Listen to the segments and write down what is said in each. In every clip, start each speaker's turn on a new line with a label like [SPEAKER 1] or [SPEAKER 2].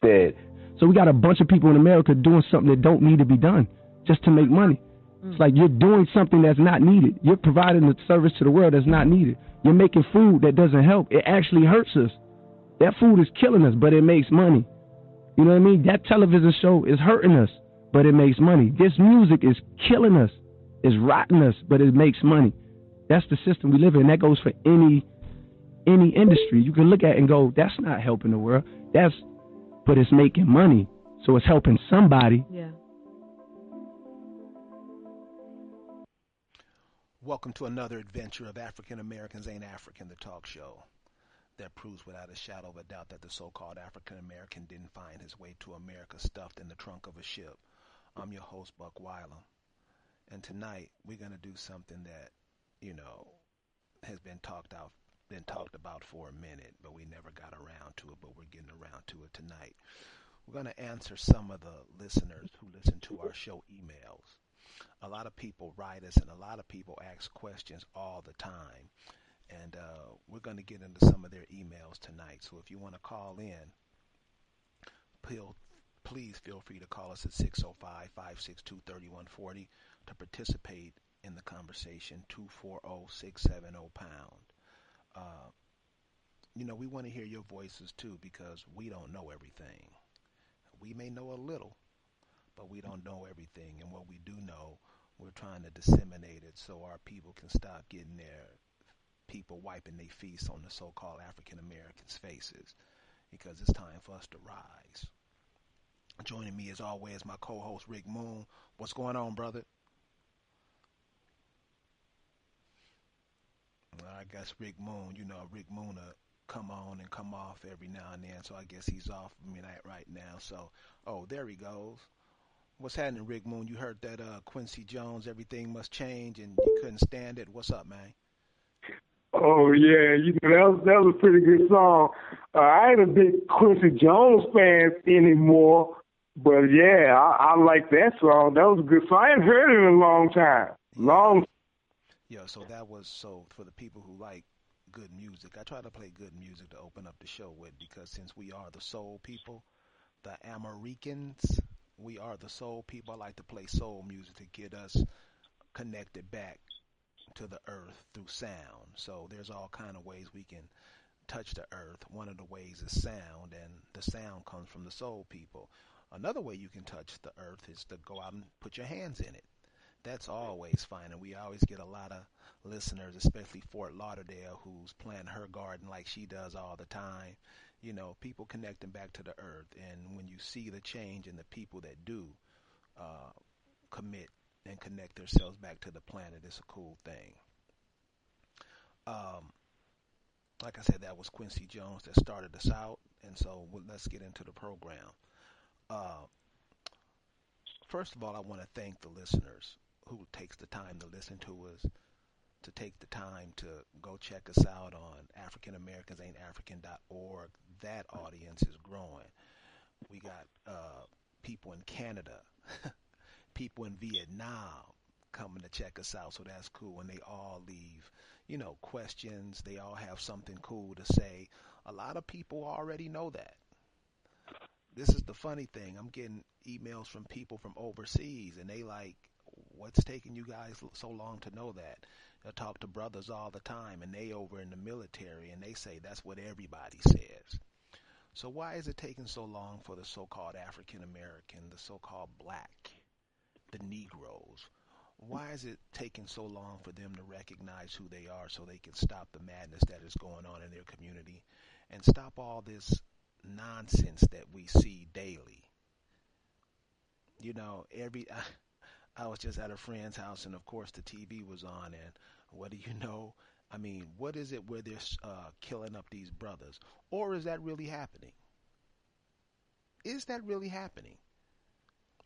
[SPEAKER 1] Dead. So we got a bunch of people in America doing something that don't need to be done just to make money. It's like you're doing something that's not needed. You're providing a service to the world that's not needed. You're making food that doesn't help. It actually hurts us. That food is killing us, but it makes money. You know what I mean? That television show is hurting us, but it makes money. This music is killing us. It's rotting us, but it makes money. That's the system we live in. That goes for any industry. You can look at it and go, that's not helping the world. But it's making money, so it's helping somebody.
[SPEAKER 2] Yeah.
[SPEAKER 3] Welcome to another adventure of African Americans Ain't African, the talk show that proves without a shadow of a doubt that the so-called African American didn't find his way to America stuffed in the trunk of a ship. I'm your host, Buck Wylam, and tonight we're going to do something that, has been talked about for a minute, but we never got around to it, but we're getting around to it tonight. We're going to answer some of the listeners who listen to our show emails. A lot of people write us, and a lot of people ask questions all the time, and we're going to get into some of their emails tonight. So if you want to call in, please feel free to call us at 605-562-3140 to participate in the conversation, 240-670-pound. We want to hear your voices too, because we don't know everything. We may know a little, but we don't know everything. And what we do know, we're trying to disseminate it so our people can stop getting their people wiping their face on the so-called African Americans' faces, because it's time for us to rise. Joining me as always, my co-host Rick Moon. What's going on, brother? I guess Rick Moon, Rick Moon come on and come off every now and then, so I guess he's off right now. So, there he goes. What's happening, Rick Moon? You heard that Quincy Jones, Everything Must Change, and you couldn't stand it. What's up, man?
[SPEAKER 4] Oh, yeah, that was a pretty good song. I ain't a big Quincy Jones fan anymore, but yeah, I like that song. That was a good song. I ain't heard it in a long time.
[SPEAKER 3] Yeah, so that was for the people who like good music. I try to play good music to open up the show with, because since we are the soul people, the Americans, we are the soul people. I like to play soul music to get us connected back to the earth through sound. So there's all kind of ways we can touch the earth. One of the ways is sound, and the sound comes from the soul people. Another way you can touch the earth is to go out and put your hands in it. That's always fine, and we always get a lot of listeners, especially Fort Lauderdale, who's planting her garden like she does all the time. People connecting back to the earth, and when you see the change in the people that do commit and connect themselves back to the planet, it's a cool thing. Like I said, that was Quincy Jones that started us out, and so let's get into the program. First of all, I want to thank the listeners who takes the time to listen to us, to take the time to go check us out on AfricanAmericans.org. That audience is growing. We got people in Canada, people in Vietnam coming to check us out, so that's cool. And they all leave, questions. They all have something cool to say. A lot of people already know that. This is the funny thing. I'm getting emails from people from overseas, and they like, what's taking you guys so long to know that? I talk to brothers all the time, and they over in the military, and they say that's what everybody says. So why is it taking so long for the so-called African American, the so-called black, the Negroes? Why is it taking so long for them to recognize who they are so they can stop the madness that is going on in their community and stop all this nonsense that we see daily? I was just at a friend's house, and of course the TV was on, and what do you know? I mean, what is it where they're killing up these brothers? Or is that really happening? Is that really happening?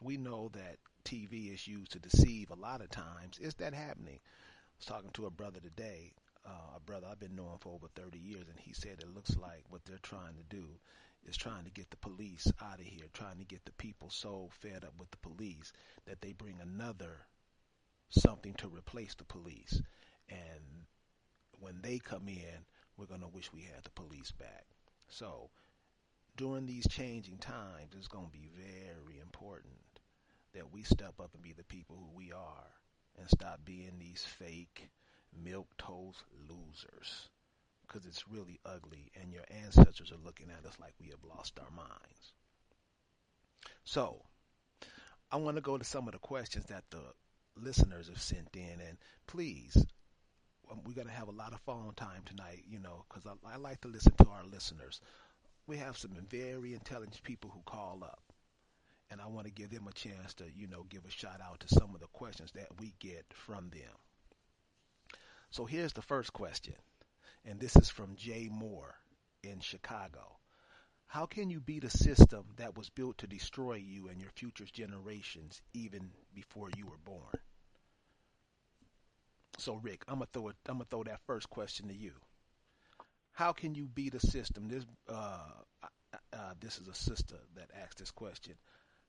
[SPEAKER 3] We know that TV is used to deceive a lot of times. Is that happening? I was talking to a brother today, a brother I've been knowing for over 30 years, and he said it looks like what they're trying to do is trying to get the police out of here, trying to get the people so fed up with the police that they bring another something to replace the police. And when they come in, we're going to wish we had the police back. So during these changing times, it's going to be very important that we step up and be the people who we are and stop being these fake milk toast losers, because it's really ugly and your ancestors are looking at us like we have lost our minds. So I want to go to some of the questions that the listeners have sent in, and please, we're going to have a lot of phone time tonight, because I like to listen to our listeners. We have some very intelligent people who call up, and I want to give them a chance to, give a shout out to some of the questions that we get from them. So here's the first question, and this is from Jay Moore in Chicago. How can you beat a system that was built to destroy you and your future generations even before you were born? So Rick, I'm gonna throw that first question to you. How can you beat a system? This is a sister that asked this question.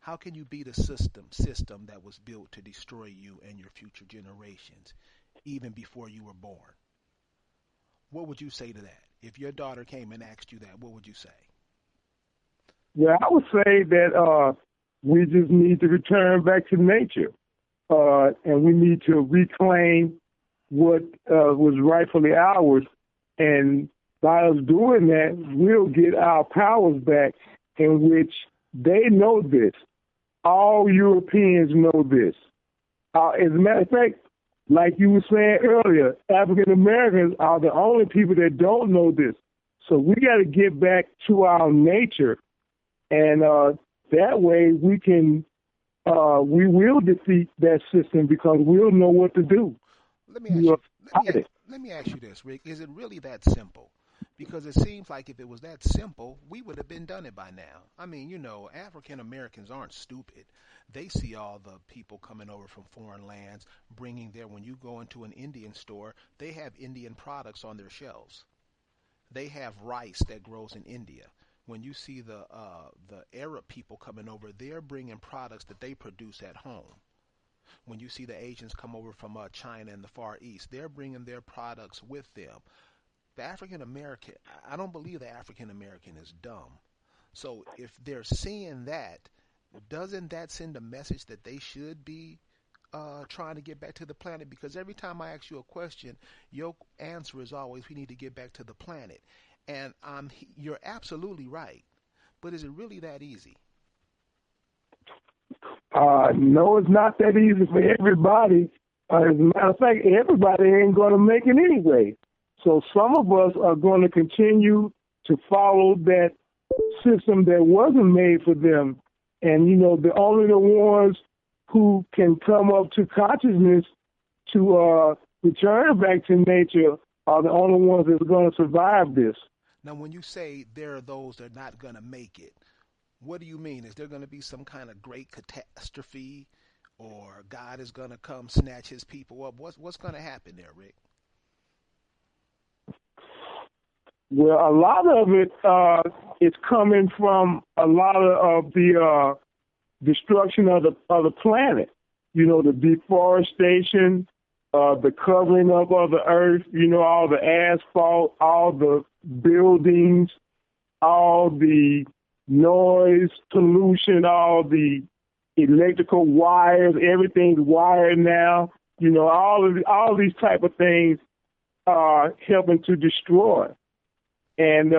[SPEAKER 3] How can you beat a system that was built to destroy you and your future generations even before you were born? What would you say to that? If your daughter came and asked you that, what would you say?
[SPEAKER 4] Well, I would say that we just need to return back to nature, and we need to reclaim what was rightfully ours. And by us doing that, we'll get our powers back, in which they know this. All Europeans know this. As a matter of fact, like you were saying earlier, African Americans are the only people that don't know this. So we got to get back to our nature, and that way we will defeat that system because we'll know what to do.
[SPEAKER 3] Let me ask you this, Rick. Is it really that simple? Because it seems like if it was that simple, we would have been done it by now. I mean, African Americans aren't stupid. They see all the people coming over from foreign lands, bringing when you go into an Indian store, they have Indian products on their shelves. They have rice that grows in India. When you see the Arab people coming over, they're bringing products that they produce at home. When you see the Asians come over from China and the Far East, they're bringing their products with them. The African American, I don't believe the African American is dumb. So if they're seeing that, doesn't that send a message that they should be trying to get back to the planet? Because every time I ask you a question, your answer is always, we need to get back to the planet. And you're absolutely right. But is it really that easy?
[SPEAKER 4] No, it's not that easy for everybody. As a matter of fact, everybody ain't going to make it anyway. So some of us are going to continue to follow that system that wasn't made for them. And, the only the ones who can come up to consciousness to return back to nature are the only ones that are going to survive this.
[SPEAKER 3] Now, when you say there are those that are not going to make it, what do you mean? Is there going to be some kind of great catastrophe, or God is going to come snatch his people up? What's going to happen there, Rick?
[SPEAKER 4] Well, a lot of it is coming from a lot of the destruction of the planet. The deforestation, the covering up of the earth. All the asphalt, all the buildings, all the noise pollution, all the electrical wires. Everything's wired now. All these type of things are helping to destroy. And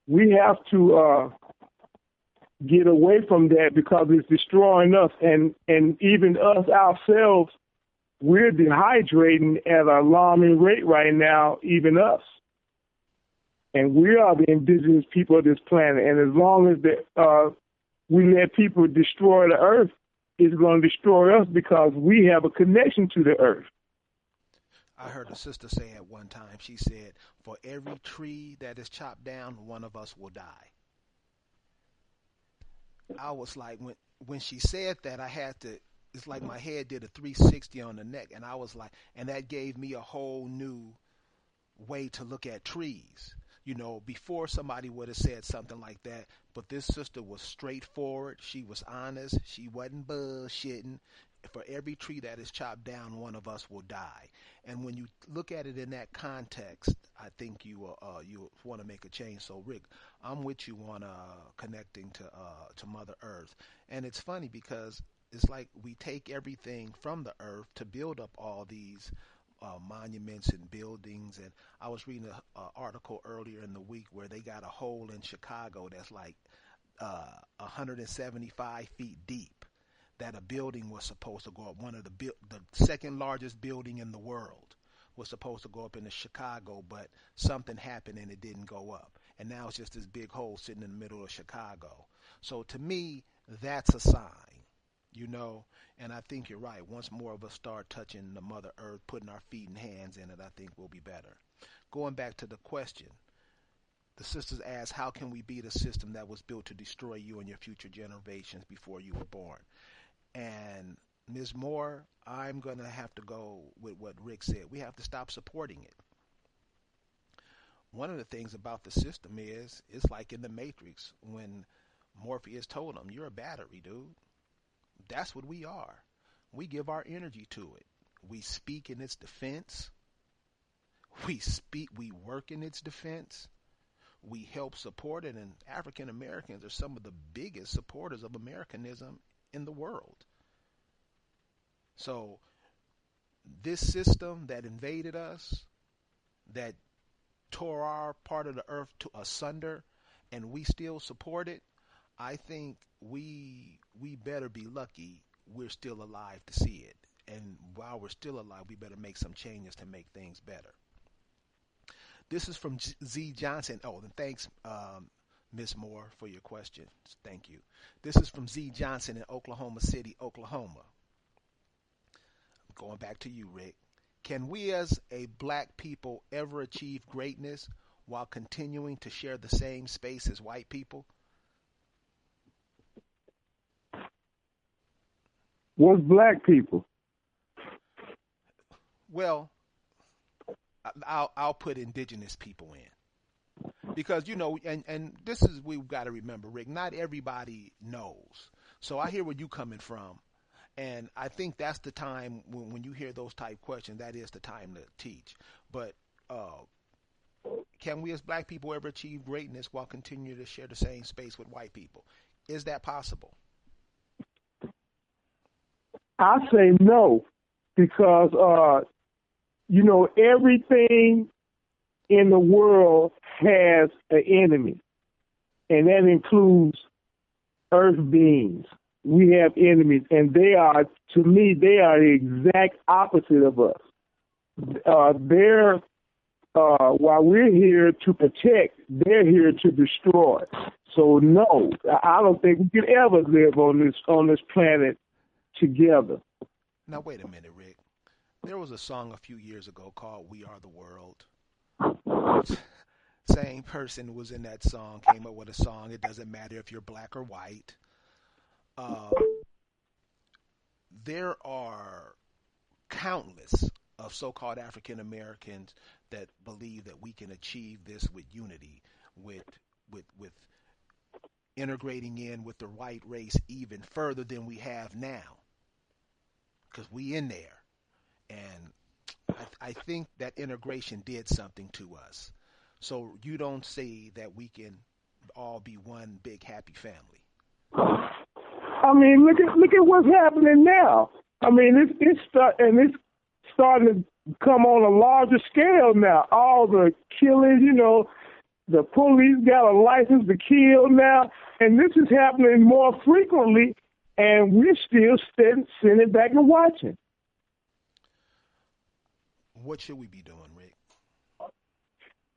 [SPEAKER 4] we have to get away from that because it's destroying us. And even us ourselves, we're dehydrating at an alarming rate right now, even us. And we are the indigenous people of this planet. And as long as we let people destroy the earth, it's going to destroy us because we have a connection to the earth.
[SPEAKER 3] I heard a sister say at one time, she said, for every tree that is chopped down, one of us will die. I was like, when she said that, it's like my head did a 360 on the neck. And I was like, and that gave me a whole new way to look at trees. Before somebody would have said something like that, but this sister was straightforward. She was honest. She wasn't bullshitting. for every tree that is chopped down, one of us will die. And when you look at it in that context, I think you want to make a change. So Rick, I'm with you on connecting to Mother Earth. And it's funny because it's like we take everything from the earth to build up all these monuments and buildings. And I was reading an article earlier in the week where they got a hole in Chicago that's like 175 feet deep, that a building was supposed to go up. One of the second largest building in the world was supposed to go up in Chicago, but something happened and it didn't go up. And now it's just this big hole sitting in the middle of Chicago. So to me, that's a sign, you know. And I think you're right. Once more of us start touching the Mother Earth, putting our feet and hands in it, I think we'll be better. Going back to the question, the sisters asked, how can we beat a system that was built to destroy you and your future generations before you were born? And Ms. Moore, I'm going to have to go with what Rick said. We have to stop supporting it. One of the things about the system is, it's like in the Matrix when Morpheus told him, you're a battery, dude. That's what we are. We give our energy to it. We speak in its defense. We work in its defense. We help support it, and African Americans are some of the biggest supporters of Americanism in the world. So this system that invaded us, that tore our part of the earth to asunder, and we still support it, I think we better be lucky we're still alive to see it. And while we're still alive, we better make some changes to make things better. This is from Z Johnson. Oh, and thanks, Ms. Moore, for your question. Thank you. This is from Z Johnson in Oklahoma City, Oklahoma. Going back to you, Rick. Can we as a black people ever achieve greatness while continuing to share the same space as white people?
[SPEAKER 4] What's black people?
[SPEAKER 3] Well, I'll put indigenous people in. Because, you know, and this is, we've got to remember, Rick, not everybody knows. So I hear where you coming from. And I think that's the time when you hear those type questions, that is the time to teach. But can we as black people ever achieve greatness while continuing to share the same space with white people? Is that possible?
[SPEAKER 4] I say no, because, you know, everything in the world has an enemy, and that includes earth beings. We have enemies, and they are, to me, they are the exact opposite of us. While we're here to protect, they're here to destroy. So no, I don't think we could ever live on this planet together.
[SPEAKER 3] Now wait a minute, Rick. There was a song a few years ago called "We Are the World." Same person was in that song, came up with a song. It doesn't matter if you're black or white. There are countless of so-called African Americans that believe that we can achieve this with unity, with integrating in with the white race even further than we have now, because we in there. And I think that integration did something to us. So you don't say that we can all be one big happy family.
[SPEAKER 4] I mean, look at what's happening now. I mean, it's starting to come on a larger scale now. All the killings, you know, the police got a license to kill now, and this is happening more frequently, and we're still sitting back and watching.
[SPEAKER 3] What should we be doing, Rick?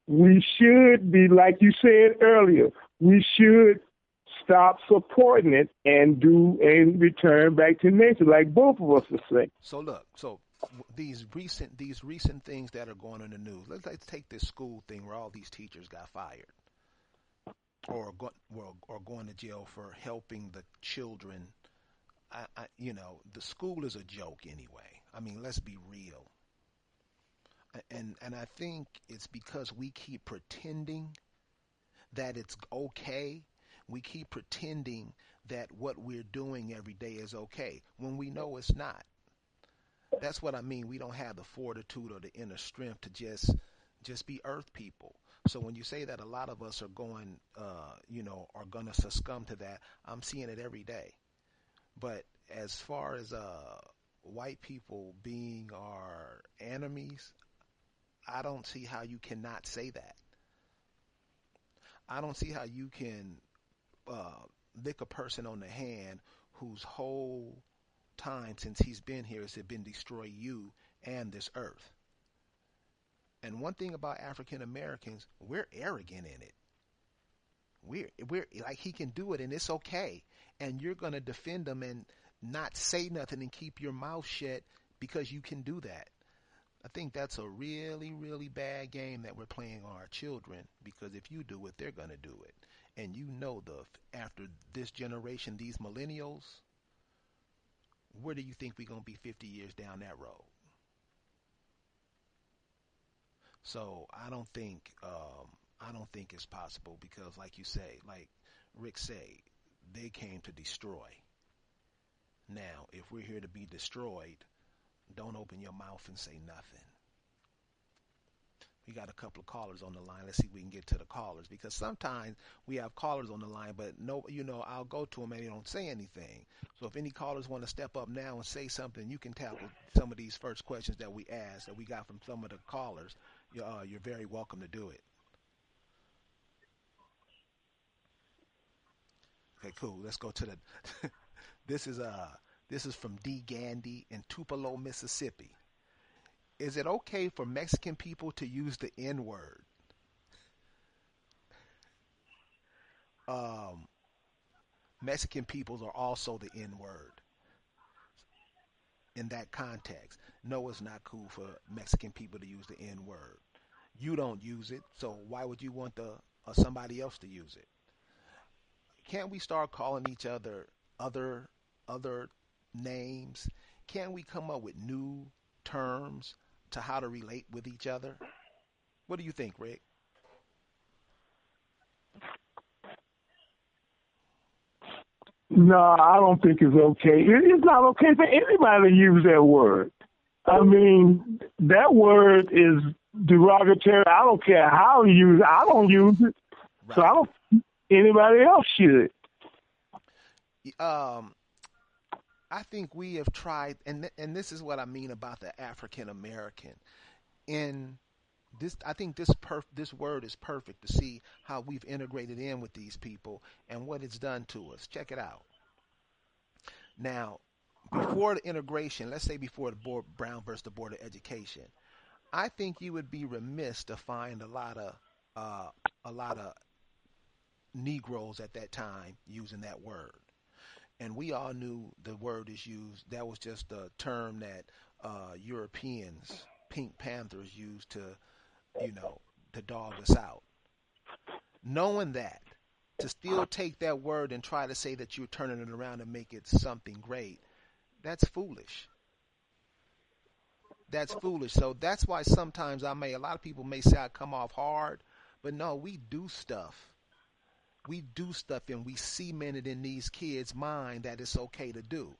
[SPEAKER 4] We should be, like you said earlier, we should stop supporting it and return back to nature, like both of us are saying.
[SPEAKER 3] So look, these recent things that are going on in the news. Let's take this school thing where all these teachers got fired, or going to jail for helping the children. You know, the school is a joke anyway. I mean, let's be real. And I think it's because we keep pretending that it's okay We keep pretending that what we're doing every day is okay when we know it's not. That's what I mean. We don't have the fortitude or the inner strength to just be earth people. So when you say that a lot of us are going, are going to succumb to that, I'm seeing it every day. But as far as white people being our enemies, I don't see how you cannot say that. I don't see how you can lick a person on the hand whose whole time since he's been here has been destroy you and this earth. And one thing about African Americans, we're arrogant in it. We're like, he can do it and it's okay. And you're gonna defend him and not say nothing and keep your mouth shut because you can do that. I think that's a really, really bad game that we're playing on our children, because if you do it, they're gonna do it. And after this generation, these millennials, where do you think we're gonna be 50 years down that road? So I don't think it's possible, because like you say, like Rick say, they came to destroy. Now, if we're here to be destroyed, don't open your mouth and say nothing. We got a couple of callers on the line. Let's see if we can get to the callers, because sometimes we have callers on the line, but no, I'll go to them and they don't say anything. So if any callers want to step up now and say something, you can tackle some of these first questions that we asked, that we got from some of the callers. You're very welcome to do it. Okay, cool. Let's go to the. This is from D. Gandy in Tupelo, Mississippi. Is it okay for Mexican people to use the N-word? Mexican peoples are also the N-word in that context. No, it's not cool for Mexican people to use the N-word. You don't use it, so why would you want somebody else to use it? Can't we start calling each other other names? Can't we come up with new terms to how to relate with each other? What do you think, Rick?
[SPEAKER 4] No, I don't think it's okay. It's not okay for anybody to use that word. I mean, that word is derogatory. I don't care how you use it. I don't use it. Right. So I don't think anybody else should.
[SPEAKER 3] I think we have tried, and this is what I mean about the African American. In this, I think this word is perfect to see how we've integrated in with these people and what it's done to us. Check it out. Now, before the integration, let's say before the Brown versus the Board of Education, I think you would be remiss to find a lot of Negroes at that time using that word. And we all knew the word is used. That was just a term that Europeans, Pink Panthers, used to dog us out. Knowing that, to still take that word and try to say that you're turning it around and make it something great, that's foolish. That's foolish. So that's why sometimes a lot of people may say I come off hard, but no, we do stuff. We do stuff and we cement it in these kids' mind that it's okay to do.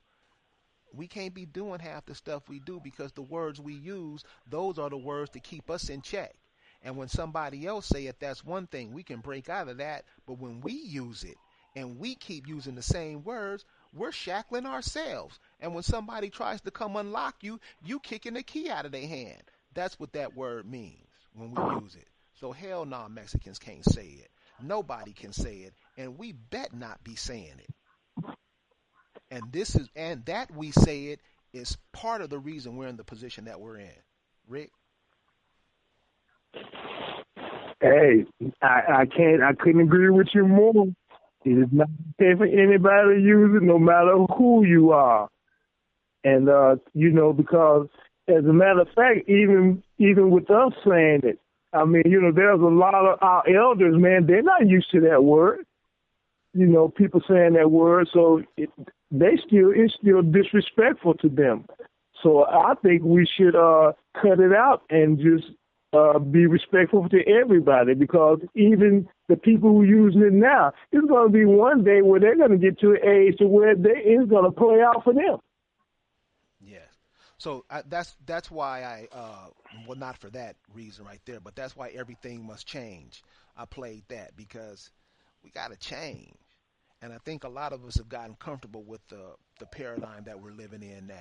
[SPEAKER 3] We can't be doing half the stuff we do, because the words we use, those are the words that keep us in check. And when somebody else say it, that's one thing. We can break out of that. But when we use it and we keep using the same words, we're shackling ourselves. And when somebody tries to come unlock you, you kicking the key out of their hand. That's what that word means when we use it. So hell no, Mexicans can't say it. Nobody can say it, and we bet not be saying it. And that we say it is part of the reason we're in the position that we're in. Rick?
[SPEAKER 4] Hey, I couldn't agree with you more. It is not okay for anybody to use it, no matter who you are. And because as a matter of fact, even with us saying it, I mean, there's a lot of our elders, man, they're not used to that word. People saying that word, so it's still disrespectful to them. So I think we should cut it out and just be respectful to everybody, because even the people who are using it now, it's going to be one day where they're going to get to an age to where it's going to play out for them.
[SPEAKER 3] Yes. So that's why well, not for that reason right there, but that's why everything must change. I played that because we got to change. And I think a lot of us have gotten comfortable with the paradigm that we're living in now.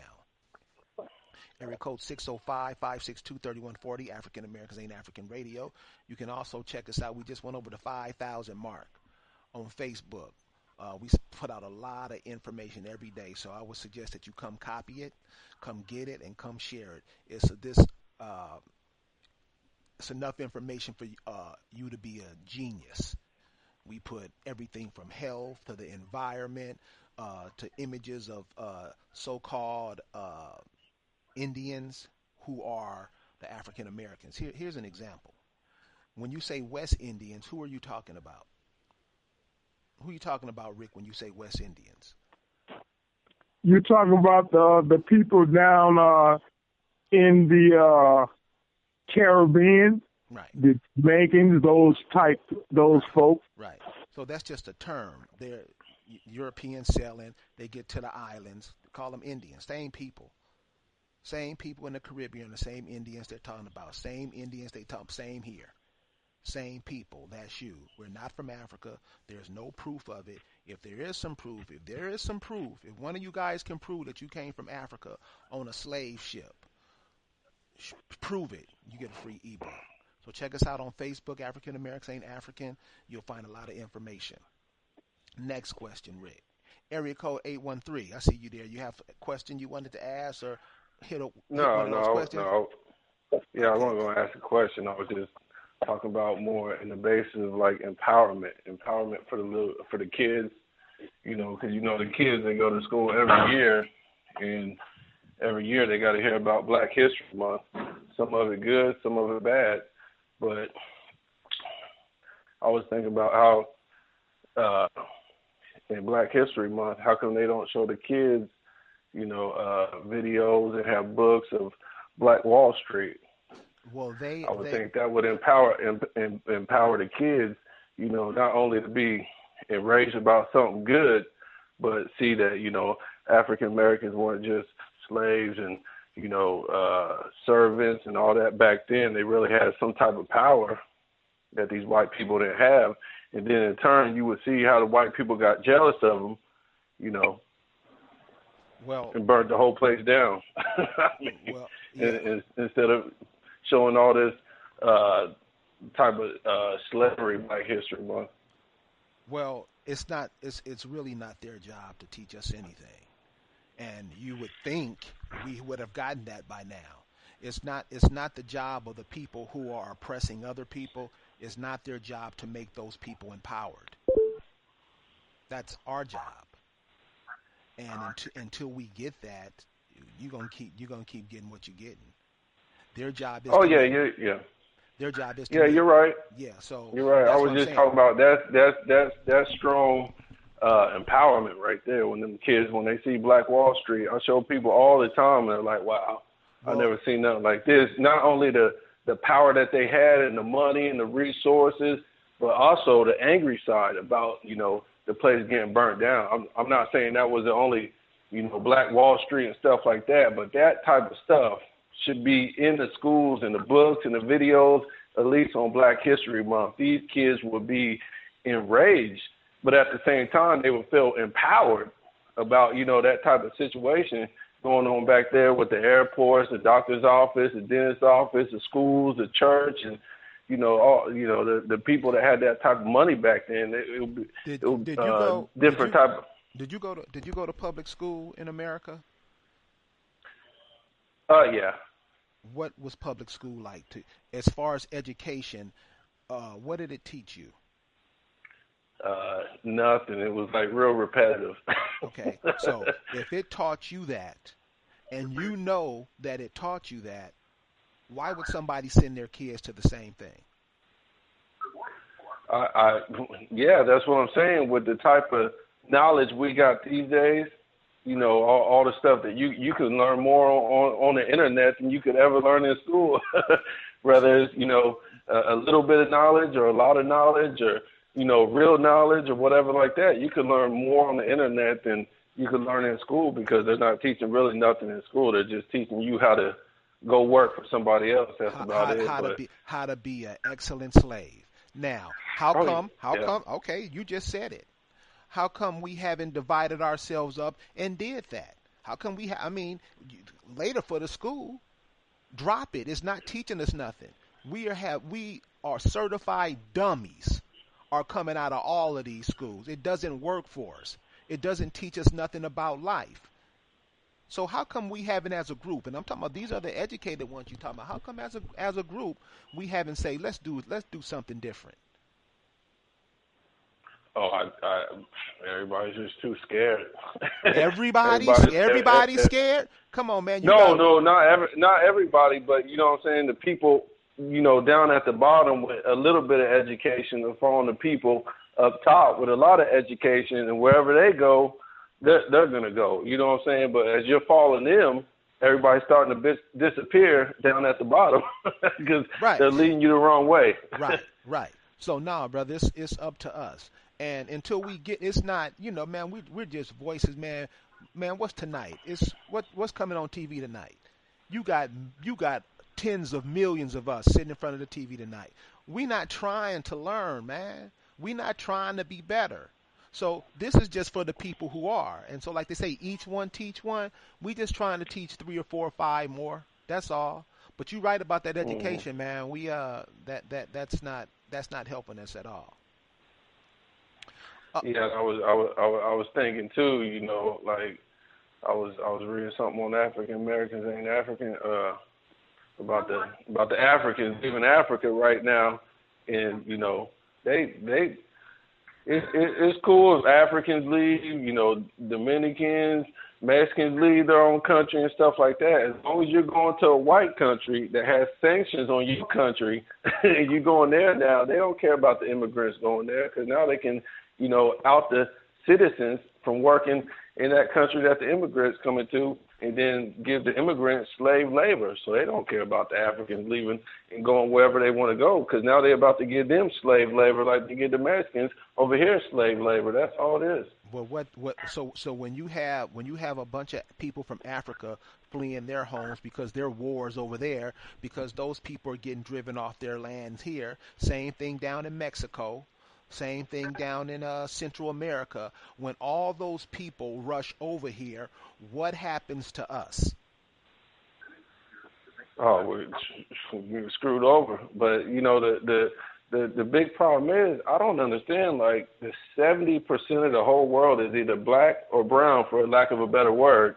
[SPEAKER 3] Area code 605-562-3140, African Americans Ain't African Radio. You can also check us out. We just went over the 5,000 mark on Facebook. We put out a lot of information every day, so I would suggest that you come copy it, come get it, and come share it. It's enough information for you to be a genius. We put everything from health to the environment to images of so-called Indians who are the African Americans. Here's an example. When you say West Indians, who are you talking about? Who are you talking about, Rick, when you say West Indians?
[SPEAKER 4] You're talking about the people down in the Caribbean,
[SPEAKER 3] right?
[SPEAKER 4] The Jamaicans, those folks.
[SPEAKER 3] Right. So that's just a term. They're Europeans selling. They get to the islands, call them Indians. Same people. Same people in the Caribbean, the same Indians they're talking about. Same Indians they talk, same here. Same people, that's you. We're not from Africa. There's no proof of it. If there is some proof, if one of you guys can prove that you came from Africa on a slave ship, prove it, you get a free ebook. So check us out on Facebook, African Americans Ain't African. You'll find a lot of information. Next question, Rick. Area code 813. I see you there. You have a question you wanted to ask or hit one of those questions?
[SPEAKER 2] No. Yeah,
[SPEAKER 3] Okay.
[SPEAKER 2] I wasn't going to ask a question. I was just talking about more in the basis of like empowerment for the kids, because the kids, they go to school every year, and every year they got to hear about Black History Month. Some of it good, some of it bad, but I was thinking about how in Black History Month, how come they don't show the kids, videos and have books of Black Wall Street?
[SPEAKER 3] Well,
[SPEAKER 2] I would think that would empower the kids, not only to be enraged about something good, but see that, African Americans weren't just slaves and, servants and all that back then. They really had some type of power that these white people didn't have. And then in turn, you would see how the white people got jealous of them, and burned the whole place down. Instead of showing all this type of slavery Black History Month.
[SPEAKER 3] Well, it's really not their job to teach us anything. And you would think we would have gotten that by now. It's not the job of the people who are oppressing other people. It's not their job to make those people empowered. That's our job. And until we get that, you're gonna keep getting what you're getting. Their job is. Their job is.
[SPEAKER 2] You're right.
[SPEAKER 3] Yeah, so
[SPEAKER 2] you're right. I was just talking about that's strong empowerment right there. When they see Black Wall Street, I show people all the time, and they're like, "Wow, I never seen nothing like this." Not only the power that they had and the money and the resources, but also the angry side about the place getting burnt down. I'm not saying that was the only Black Wall Street and stuff like that, but that type of stuff should be in the schools and the books and the videos, at least on Black History Month. These kids would be enraged, but at the same time, they would feel empowered about, that type of situation going on back there with the airports, the doctor's office, the dentist's office, the schools, the church, and, the people that had that type of money back then. Did you
[SPEAKER 3] go to public school in America?
[SPEAKER 2] Yeah.
[SPEAKER 3] What was public school like as far as education? What did it teach you?
[SPEAKER 2] Nothing. It was like real repetitive.
[SPEAKER 3] Okay, so if it taught you that, and you know that it taught you that, why would somebody send their kids to the same thing?
[SPEAKER 2] Yeah, that's what I'm saying. With the type of knowledge we got these days, all the stuff that you can learn more on the internet than you could ever learn in school. whether it's, a little bit of knowledge or a lot of knowledge or, real knowledge or whatever like that. You can learn more on the internet than you can learn in school because they're not teaching really nothing in school. They're just teaching you how to go work for somebody else. That's about it.
[SPEAKER 3] How to be an excellent slave. Now, how come, okay, you just said it. How come we haven't divided ourselves up and did that? How come later for the school, drop it. It's not teaching us nothing. We are certified dummies are coming out of all of these schools. It doesn't work for us. It doesn't teach us nothing about life. So how come we haven't as a group, and I'm talking about these are the educated ones you're talking about, how come as a group we haven't say let's do something different?
[SPEAKER 2] Oh, everybody's just too scared.
[SPEAKER 3] Everybody's scared? Come on, man.
[SPEAKER 2] No, not everybody, but you know what I'm saying? The people, down at the bottom with a little bit of education are following the people up top with a lot of education, and wherever they go, they're going to go. You know what I'm saying? But as you're following them, everybody's starting to disappear down at the bottom because they're leading you the wrong way.
[SPEAKER 3] Right. So now, brother, it's up to us. And until we get, it's not, man, we're just voices, man. Man, what's tonight? It's what's coming on TV tonight? You got tens of millions of us sitting in front of the TV tonight. We're not trying to learn, man. We're not trying to be better. So this is just for the people who are. And so like they say, each one teach one. We just trying to teach 3 or 4 or 5 more. That's all. But you're right about that education, man. We that's not helping us at all.
[SPEAKER 2] Yeah, I was thinking too. Like I was reading something on African Americans ain't African about the Africans leaving Africa right now, and it's cool if Africans leave. Dominicans, Mexicans leave their own country and stuff like that. As long as you're going to a white country that has sanctions on your country, and you going there now, they don't care about the immigrants going there because now they can. Out the citizens from working in that country that the immigrants coming to, and then give the immigrants slave labor. So they don't care about the Africans leaving and going wherever they want to go, because now they're about to give them slave labor like they give the Mexicans over here slave labor. That's all it is.
[SPEAKER 3] Well, so when you have a bunch of people from Africa fleeing their homes because there are wars over there, because those people are getting driven off their lands here. Same thing down in Mexico. Same thing down in Central America. When all those people rush over here, what happens to us?
[SPEAKER 2] Oh, we're screwed over. But the big problem is I don't understand. Like the 70% of the whole world is either black or brown, for lack of a better word,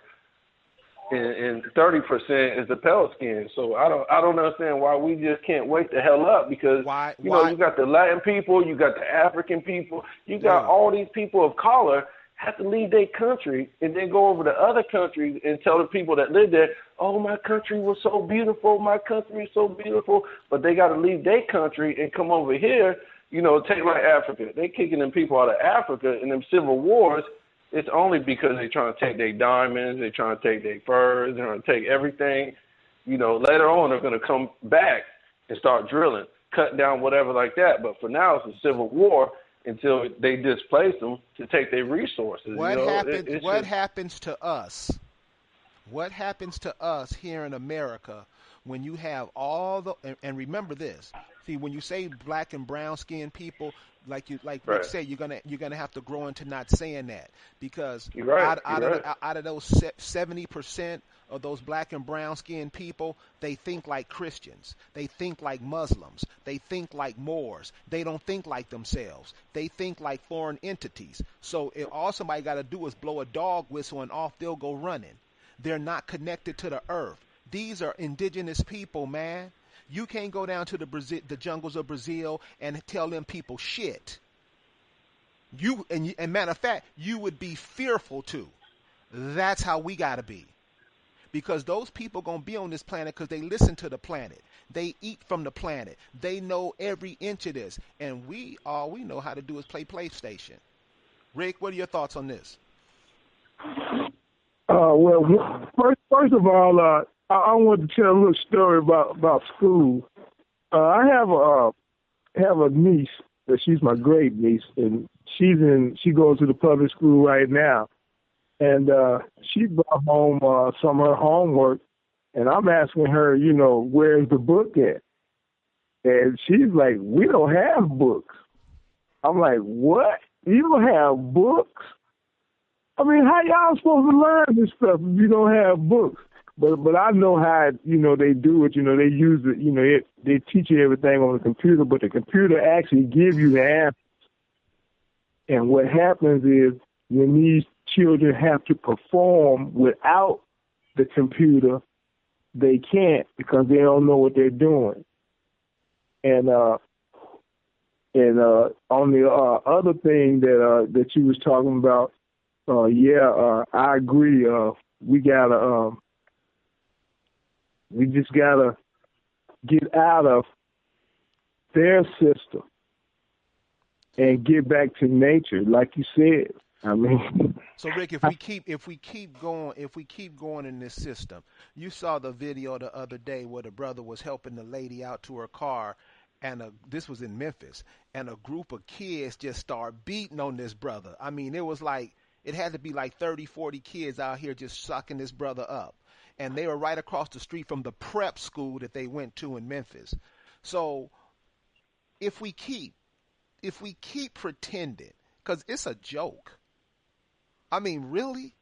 [SPEAKER 2] and 30% is the pale skin. So I don't understand why we just can't wake the hell up, because you got the Latin people, you got the African people, you got all these people of color have to leave their country and then go over to other countries and tell the people that live there, oh, my country was so beautiful, my country is so beautiful, but they got to leave their country and come over here. Take like Africa. They kicking them people out of Africa in them civil wars. It's only because they're trying to take their diamonds, they're trying to take their furs, they're trying to take everything. Later on they're going to come back and start drilling, cut down whatever like that. But for now it's a civil war until they displace them to take their resources.
[SPEAKER 3] What happens to us? What happens to us here in America when you have all the and remember this. See, when you say black and brown skinned people, like Rick said, you're gonna have to grow into not saying that, because out of those 70% of those black and brown skinned people, they think like Christians, they think like Muslims, they think like Moors. They don't think like themselves. They think like foreign entities. So if all somebody got to do is blow a dog whistle and off they'll go running. They're not connected to the earth. These are indigenous people, man. You can't go down to the jungles of Brazil and tell them people shit. And matter of fact, you would be fearful too. That's how we gotta be, because those people gonna be on this planet because they listen to the planet. They eat from the planet. They know every inch of this, and all we know how to do is play PlayStation. Rick, what are your thoughts on this?
[SPEAKER 4] Well, first of all, I want to tell a little story about school. I have a niece. She's my great niece, and she goes to the public school right now. And she brought home some of her homework, and I'm asking her, where's the book at? And she's like, we don't have books. I'm like, what? You don't have books? I mean, how y'all supposed to learn this stuff if you don't have books? But I know how, they do it. They use it, they teach you everything on the computer, but the computer actually gives you the answer. And what happens is when these children have to perform without the computer, they can't because they don't know what they're doing. And on the other thing that you was talking about, I agree. We just gotta get out of their system and get back to nature, like you said. I mean,
[SPEAKER 3] so Rick, if we keep going in this system, you saw the video the other day where the brother was helping the lady out to her car, and this was in Memphis, and a group of kids just started beating on this brother. I mean, it had to be like 30, 40 kids out here just sucking this brother up, and they were right across the street from the prep school that they went to in Memphis. So if we keep pretending, because it's a joke. I mean, really,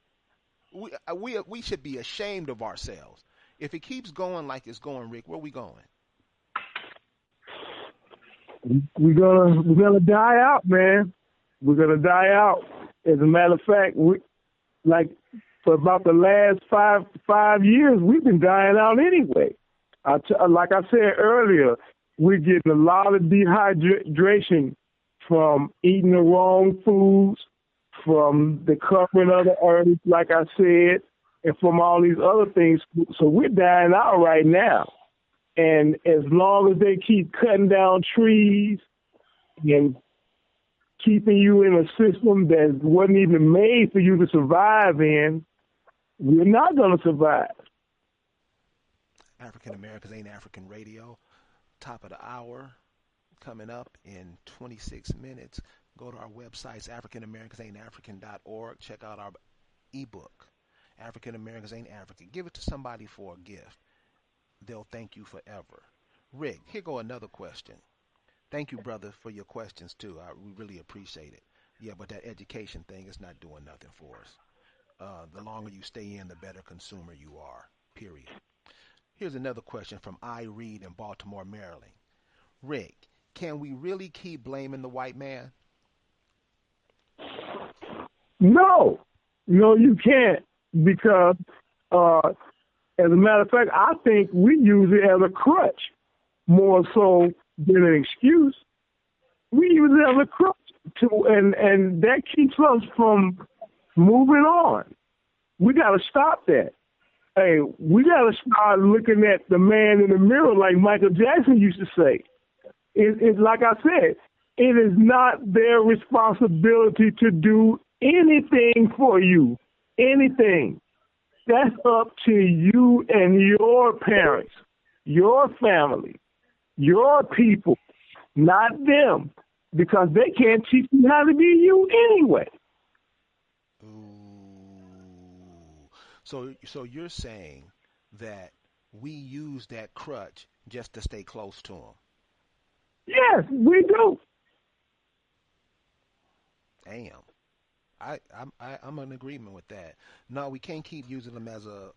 [SPEAKER 3] we should be ashamed of ourselves. If it keeps going like it's going, Rick, where we going?
[SPEAKER 4] We're gonna die out, man. We're gonna die out. As a matter of fact, for about the last five years, we've been dying out anyway. Like I said earlier, we're getting a lot of dehydration from eating the wrong foods, from the covering of the earth, like I said, and from all these other things. So we're dying out right now. And as long as they keep cutting down trees and keeping you in a system that wasn't even made for you to survive in, we're not going to survive.
[SPEAKER 3] African Americans Ain't African Radio, top of the hour, coming up in 26 minutes. Go to our websites, AfricanAmericansAintAfrican.org. Check out our eBook, African Americans Ain't African. Give it to somebody for a gift. They'll thank you forever. Rick, here go another question. Thank you, brother, for your questions, too. We really appreciate it. Yeah, but that education thing is not doing nothing for us. The longer you stay in, the better consumer you are, period. Here's another question from I. Reed in Baltimore, Maryland. Rick, can we really keep blaming the white man?
[SPEAKER 4] No, you can't, because as a matter of fact, I think we use it as a crutch more so than an excuse. We use it as a crutch and that keeps us from moving on. We got to stop that. Hey, we got to start looking at the man in the mirror like Michael Jackson used to say. It's like I said, it is not their responsibility to do anything for you, anything. That's up to you and your parents, your family, your people, not them, because they can't teach you how to be you anyway.
[SPEAKER 3] Ooh. So you're saying that we use that crutch just to stay close to them?
[SPEAKER 4] Yes, we do.
[SPEAKER 3] Damn. I'm in agreement with that. No, we can't keep using them as a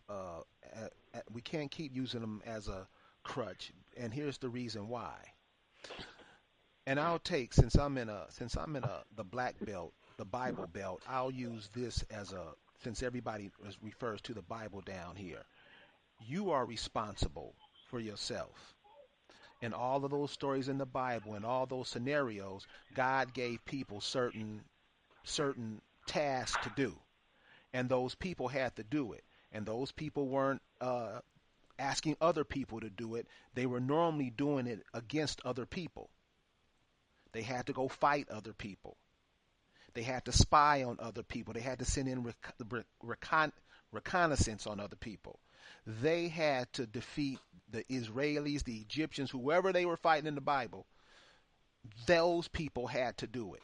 [SPEAKER 3] crutch, and here's the reason why. And I'll take since I'm in the black belt, the Bible belt. I'll use this since everybody refers to the Bible down here. You are responsible for yourself. In all of those stories in the Bible and all those scenarios, God gave people certain tasks to do, and those people had to do it. And those people weren't asking other people to do it. They were normally doing it against other people. They had to go fight other people. They had to spy on other people. They had to send in reconnaissance on other people. They had to defeat the Israelis, the Egyptians, whoever they were fighting in the Bible. Those people had to do it.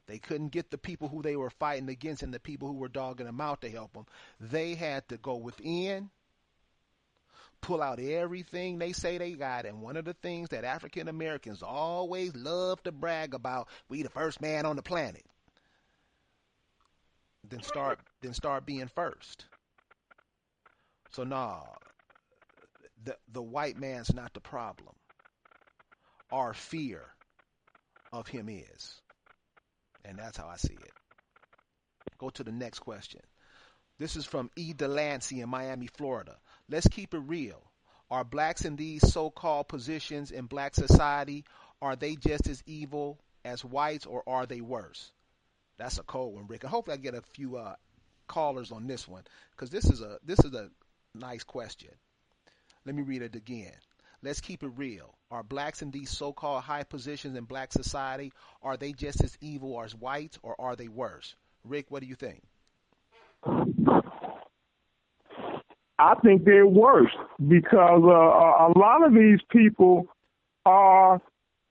[SPEAKER 3] They couldn't get the people who they were fighting against and the people who were dogging them out to help them. They had to go within, pull out everything they say they got. And one of the things that African Americans always love to brag about, we the first man on the planet. Then start being first. So the white man's not the problem. Our fear of him is. And that's how I see it. Go to the next question. This is from E. Delancey in Miami, Florida. Let's keep it real. Are blacks in these so-called positions in black society, are they just as evil as whites, or are they worse? That's a cold one, Rick. And hopefully I get a few callers on this one, because this is a nice question. Let me read it again. Let's keep it real. Are blacks in these so-called high positions in black society, are they just as evil as whites, or are they worse? Rick, what do you think?
[SPEAKER 4] I think they're worse because a lot of these people are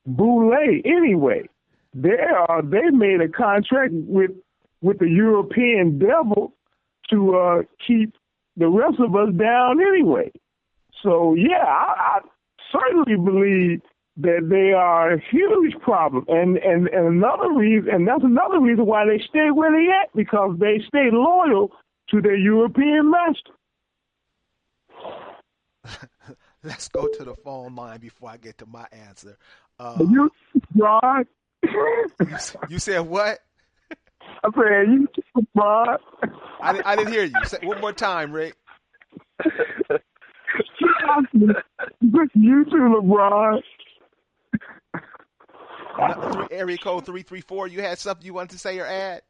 [SPEAKER 4] boule anyway. They made a contract with the European devil to keep the rest of us down anyway. So yeah, I certainly believe that they are a huge problem, and another reason, and that's another reason why they stay where they at, because they stay loyal to their European master.
[SPEAKER 3] Let's go to the phone line before I get to my answer.
[SPEAKER 4] You, Rod.
[SPEAKER 3] You said what?
[SPEAKER 4] I said you, Rod.
[SPEAKER 3] I didn't hear you. Say one more time, Rick.
[SPEAKER 4] You too, LeBron.
[SPEAKER 3] Area code 334. You had something you wanted to say or add?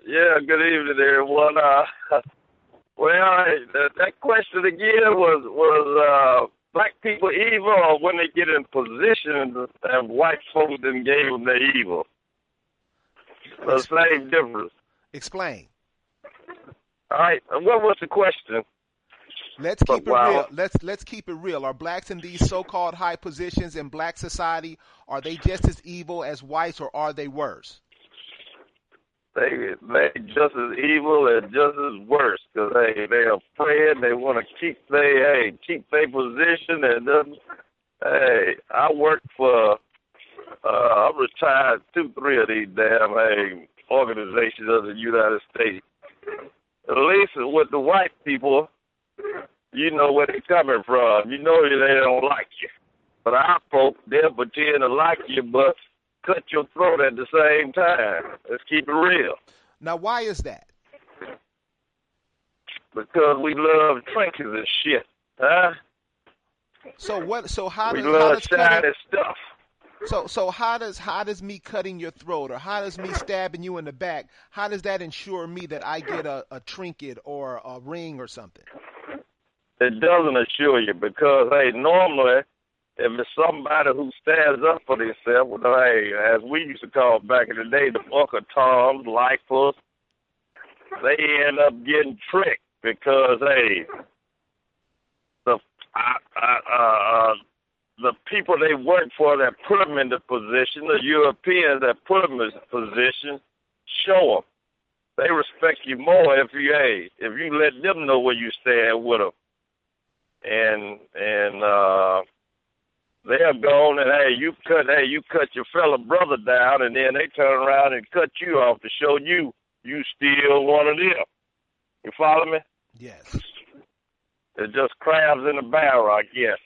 [SPEAKER 2] Yeah. Good evening, everyone. Well, that question again was black people evil, or when they get in position and white folks then gave them the evil? The same difference.
[SPEAKER 3] Explain.
[SPEAKER 2] All right. What was the question?
[SPEAKER 3] Let's keep it real. Let's keep it real. Are blacks in these so-called high positions in black society, are they just as evil as whites, or are they worse?
[SPEAKER 2] They just as evil and just as worse, because they're afraid. They want to keep their position. And I work for I'm retired 2-3 of these damn organizations of the United States. At least with the white people, you know where they're coming from. You know they don't like you. But our folk, they'll pretend to like you, but cut your throat at the same time. Let's keep it real.
[SPEAKER 3] Now, why is that?
[SPEAKER 2] Because we love trinkets and shit, huh?
[SPEAKER 3] So how
[SPEAKER 2] we
[SPEAKER 3] does
[SPEAKER 2] love shiny stuff.
[SPEAKER 3] So how does me cutting your throat, or how does me stabbing you in the back, how does that ensure me that I get a trinket or a ring or something?
[SPEAKER 2] It doesn't assure you, because normally, if it's somebody who stands up for themselves, as we used to call back in the day, the Uncle Toms, lifers, they end up getting tricked because the people they work for that put them in the position, the Europeans that put them in the position, show them. They respect you more if you let them know where you stand with them. And they're gone, and you cut your fellow brother down, and then they turn around and cut you off to show you still one of them. You follow me?
[SPEAKER 3] Yes.
[SPEAKER 2] It's just crabs in a barrel, I guess.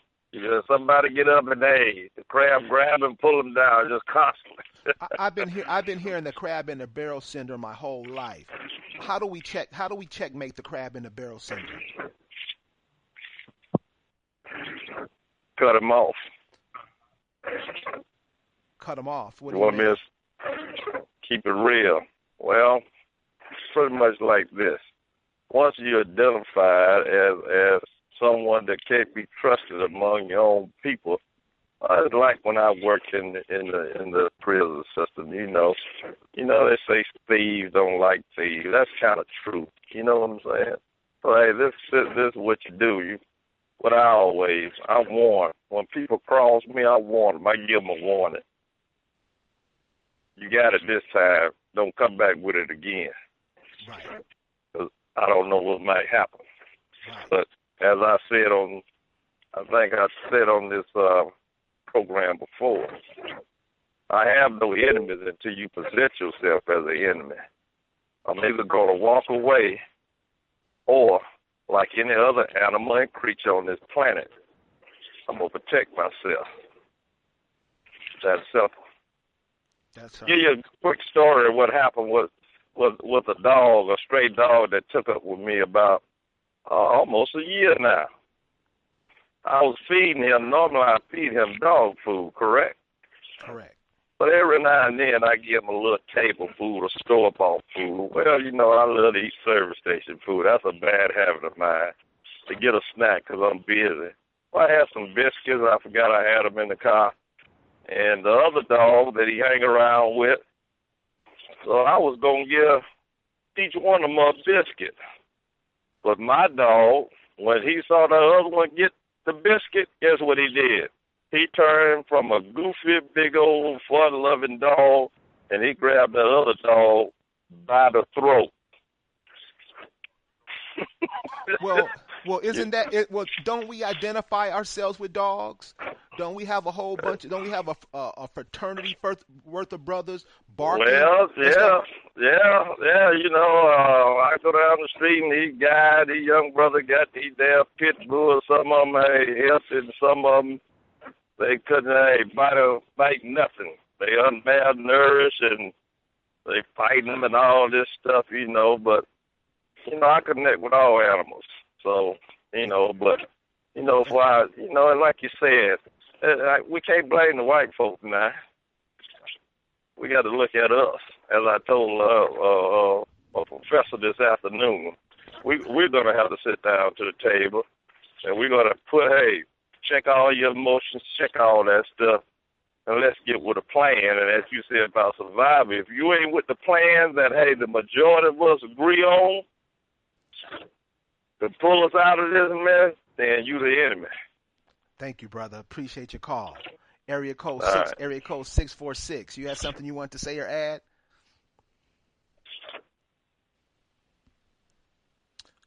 [SPEAKER 2] Somebody get up and the crab grab and pull them down just constantly.
[SPEAKER 3] I've been hearing the crab in the barrel syndrome my whole life. How do we checkmate the crab in the barrel syndrome?
[SPEAKER 2] Cut him off.
[SPEAKER 3] Cut him off. What do
[SPEAKER 2] you want
[SPEAKER 3] mean?
[SPEAKER 2] Me to keep it real? Well, pretty much like this. Once you're identified as someone that can't be trusted among your own people, it's like when I worked in the prison system. You know, they say thieves don't like thieves. That's kind of true. You know what I'm saying? So this
[SPEAKER 5] this is what you do. I warn. When people cross me, I warn them. I give them a warning. You got it this time. Don't come back with it again.
[SPEAKER 3] Right.
[SPEAKER 5] 'Cause I don't know what might happen.
[SPEAKER 3] Right.
[SPEAKER 5] But as I said on this program before, I have no enemies until you present yourself as an enemy. I'm either going to walk away or, like any other animal and creature on this planet, I'm going to protect myself. That's simple.
[SPEAKER 3] That's
[SPEAKER 5] Give you a quick story of what happened with a stray dog that took up with me about almost a year now. I was feeding him. Normally I feed him dog food, correct?
[SPEAKER 3] Correct.
[SPEAKER 5] But every now and then I give him a little table food or store-bought food. Well, I love to eat service station food. That's a bad habit of mine, to get a snack because I'm busy. Well, I had some biscuits. I forgot I had them in the car. And the other dog that he hang around with, so I was going to give each one of them a biscuit. But my dog, when he saw the other one get the biscuit, guess what he did? He turned from a goofy, big old, fun-loving dog, and he grabbed the other dog by the throat.
[SPEAKER 3] Well, isn't that it? Well, don't we identify ourselves with dogs? Don't we have a whole bunch? Don't we have a fraternity worth of brothers barking?
[SPEAKER 5] Well, yeah. I go down the street and these young brother got these damn pit bulls. Some of them healthy, and some of them they couldn't bite nothing. They malnourished and they fighting them and all this stuff, But I connect with all animals. So, but and like you said, we can't blame the white folk now. We got to look at us. As I told a professor this afternoon, we're going to have to sit down to the table, and we're going to check all your emotions, check all that stuff, and let's get with a plan. And as you said about survival, if you ain't with the plan that, the majority of us agree on to pull us out of this mess, then you the enemy.
[SPEAKER 3] Thank you, brother. Appreciate your call. Area code 646. You have something you want to say or add?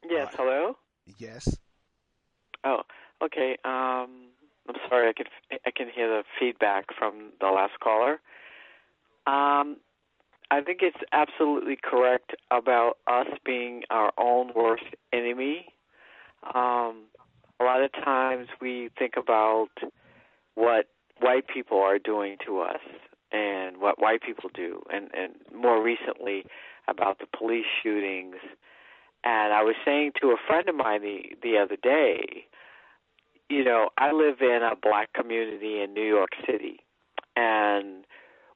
[SPEAKER 6] Yes, hello?
[SPEAKER 3] Yes.
[SPEAKER 6] Oh, okay. I'm sorry, I can hear the feedback from the last caller. I think it's absolutely correct about us being our own worst enemy. A lot of times we think about what white people are doing to us and what white people do, and more recently about the police shootings. And I was saying to a friend of mine the other day, I live in a black community in New York City, and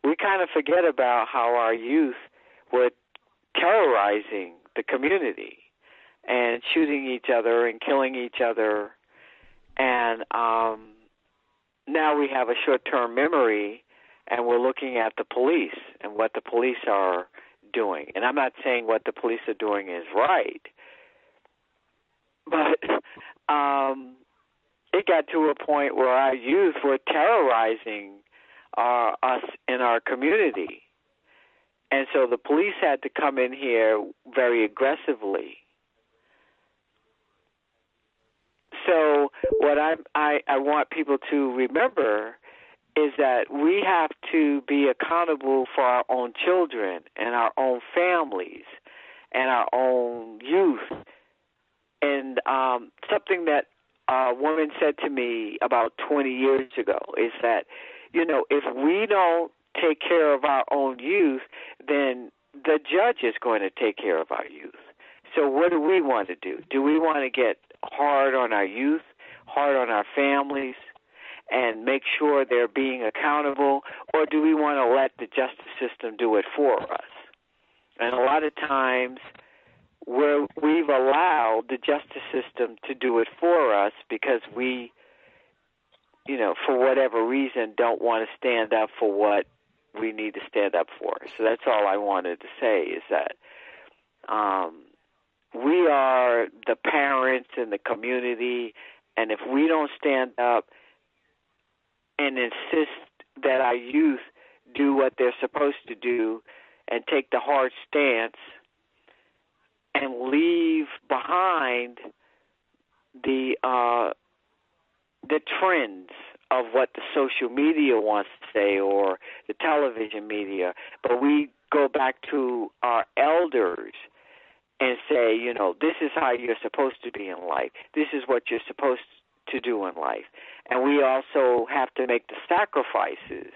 [SPEAKER 6] we kind of forget about how our youth were terrorizing the community and shooting each other and killing each other. And now we have a short-term memory, and we're looking at the police and what the police are doing. And I'm not saying what the police are doing is right, but it got to a point where our youth were terrorizing us in our community. And so the police had to come in here very aggressively. So what I want people to remember is that we have to be accountable for our own children and our own families and our own youth. And something that a woman said to me about 20 years ago is that, if we don't take care of our own youth, then the judge is going to take care of our youth. So what do we want to do? Do we want to get hard on our youth, hard on our families, and make sure they're being accountable, or do we want to let the justice system do it for us? And a lot of times we've allowed the justice system to do it for us because we, for whatever reason, don't want to stand up for what we need to stand up for. So that's all I wanted to say is that we are the parents and the community, and if we don't stand up and insist that our youth do what they're supposed to do and take the hard stance and leave behind the trends of what the social media wants to say or the television media, but we go back to our elders and say, you know, this is how you're supposed to be in life. This is what you're supposed to do in life. And we also have to make the sacrifices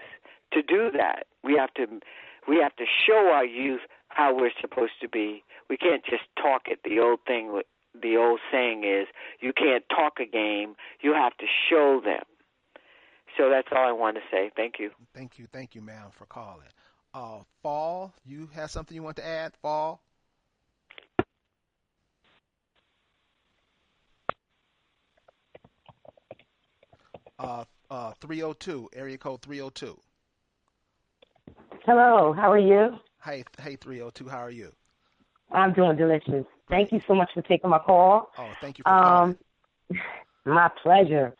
[SPEAKER 6] to do that. We have to show our youth how we're supposed to be. We can't just talk it. The old saying is, you can't talk a game, you have to show them. So that's all I want to say. Thank you.
[SPEAKER 3] Thank you, ma'am, for calling. Fall, you have something you want to add? Fall? Uh, 302, area code 302.
[SPEAKER 7] Hello, how are you?
[SPEAKER 3] Hey, 302, how are you?
[SPEAKER 7] I'm doing delicious. Thank you so much for taking my call.
[SPEAKER 3] Oh, thank you for calling.
[SPEAKER 7] My pleasure.